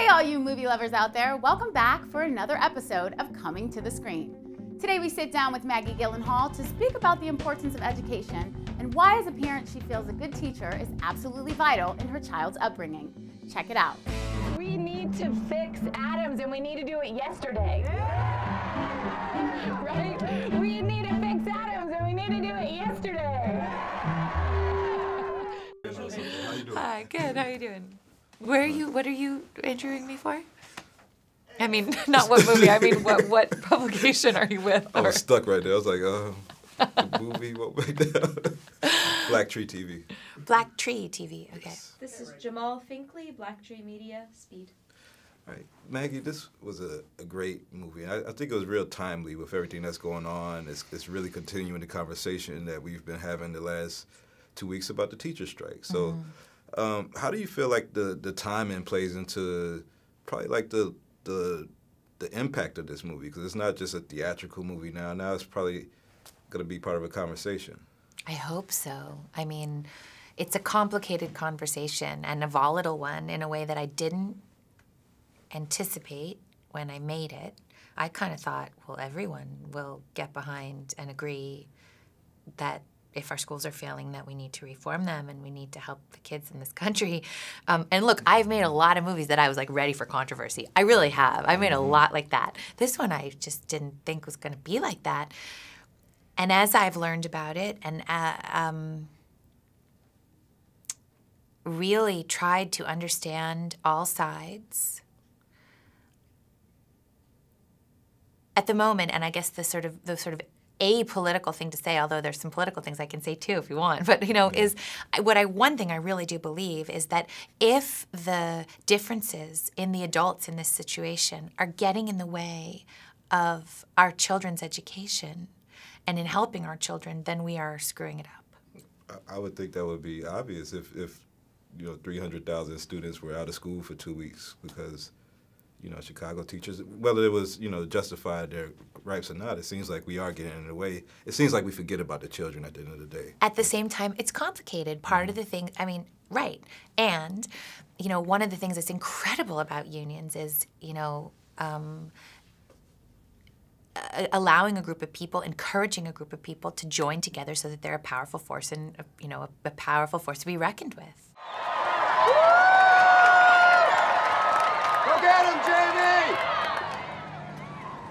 Hey all you movie lovers out there, welcome back for another episode of Coming to the Screen. Today we sit down with Maggie Gyllenhaal to speak about the importance of education and why as a parent she feels a good teacher is absolutely vital in her child's upbringing. Check it out. We need to fix Adams and we need to do it yesterday. Right? We need to fix Adams and we need to do it yesterday. Hi, good. How are you doing? What are you interviewing me for? I mean, not what movie. I mean, what publication are you with? I was stuck right there. I was like, the movie, what went down? BlackTree TV. BlackTree TV, okay. Yes. This is Jamaal Finkley, BlackTree Media, Speed. All right. Maggie, this was a great movie. I think it was real timely with everything that's going on. It's really continuing the conversation that we've been having the last 2 weeks about the teacher strike. So how do you feel like the timing plays into probably like the impact of this movie? Because it's not just a theatrical movie now. Now it's probably going to be part of a conversation. I hope so. I mean, it's a complicated conversation and a volatile one in a way that I didn't anticipate when I made it. I kind of thought, well, everyone will get behind and agree that if our schools are failing, that we need to reform them and we need to help the kids in this country. And look, I've made a lot of movies that I was like ready for controversy. I really have. I made a lot like that. This one I just didn't think was going to be like that. And as I've learned about it and really tried to understand all sides, at the moment, and I guess the sort of apolitical thing to say, although there's some political things I can say too if you want, but is one thing I really do believe is that if the differences in the adults in this situation are getting in the way of our children's education and in helping our children, then we are screwing it up. I would think that would be obvious if 300,000 students were out of school for 2 weeks because Chicago teachers, whether it was, justified their gripes or not, it seems like we are getting in the way. It seems like we forget about the children at the end of the day. At the same time, it's complicated. Part of the thing, right. And, one of the things that's incredible about unions is, allowing a group of people, encouraging a group of people to join together so that they're a powerful force and, a powerful force to be reckoned with. Get him, Jamie!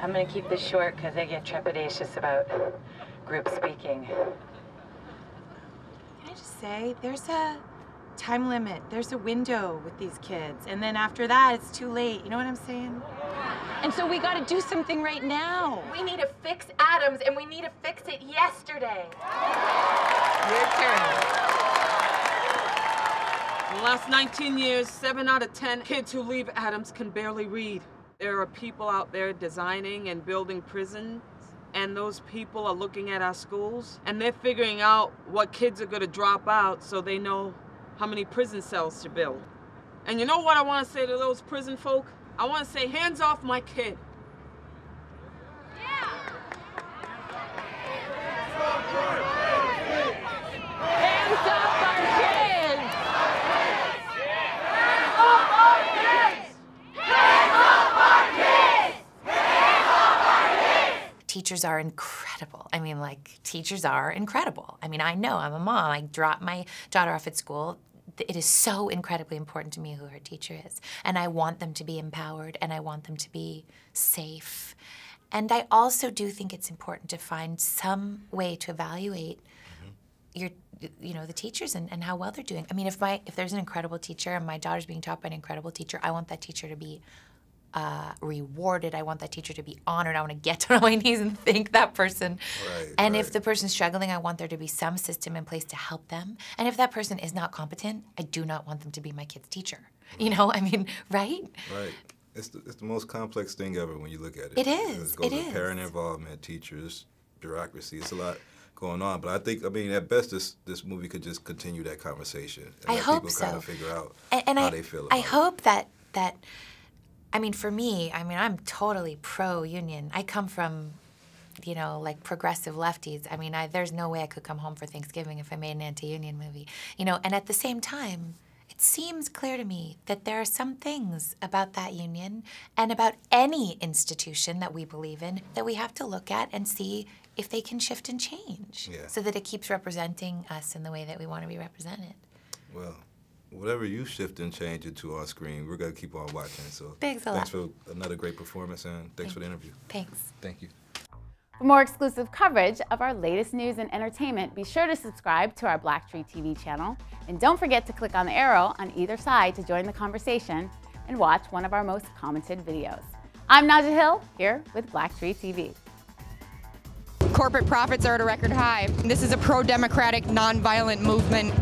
I'm going to keep this short because I get trepidatious about group speaking. Can I just say, there's a time limit. There's a window with these kids. And then after that, it's too late. You know what I'm saying? And so we got to do something right now. We need to fix Adams, and we need to fix it yesterday. Your turn. In the last 19 years, 7 out of 10 kids who leave Adams can barely read. There are people out there designing and building prisons, and those people are looking at our schools, and they're figuring out what kids are going to drop out so they know how many prison cells to build. And you know what I want to say to those prison folk? I want to say, hands off my kid. Hands up our kids! Teachers are incredible. Teachers are incredible. I know, I'm a mom. I drop my daughter off at school. It is so incredibly important to me who her teacher is. And I want them to be empowered, and I want them to be safe. And I also do think it's important to find some way to evaluate the teachers and how well they're doing. If there's an incredible teacher and my daughter's being taught by an incredible teacher, I want that teacher to be rewarded. I want that teacher to be honored. I want to get on my knees and thank that person. Right. If the person's struggling, I want there to be some system in place to help them. And if that person is not competent, I do not want them to be my kid's teacher. Right? Right. It's the most complex thing ever when you look at it. It is. It goes with parent involvement, teachers, bureaucracy. It's a lot going on. But I think, at best, this movie could just continue that conversation. And I let hope people so. kind of figure out how they feel about it. I hope that for me, I'm totally pro-union. I come from, progressive lefties. There's no way I could come home for Thanksgiving if I made an anti-union movie. And at the same time, it seems clear to me that there are some things about that union and about any institution that we believe in that we have to look at and see if they can shift and change so that it keeps representing us in the way that we want to be represented. Well, whatever you shift and change it to on screen, we're going to keep on watching. So thanks a lot. Thanks for another great performance, and thanks for the interview. Thanks. Thank you. For more exclusive coverage of our latest news and entertainment, be sure to subscribe to our BlackTree TV channel. And don't forget to click on the arrow on either side to join the conversation and watch one of our most commented videos. I'm Naja Hill, here with BlackTree TV. Corporate profits are at a record high. This is a pro-democratic, non-violent movement.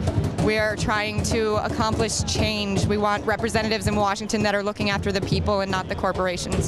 We are trying to accomplish change. We want representatives in Washington that are looking after the people and not the corporations.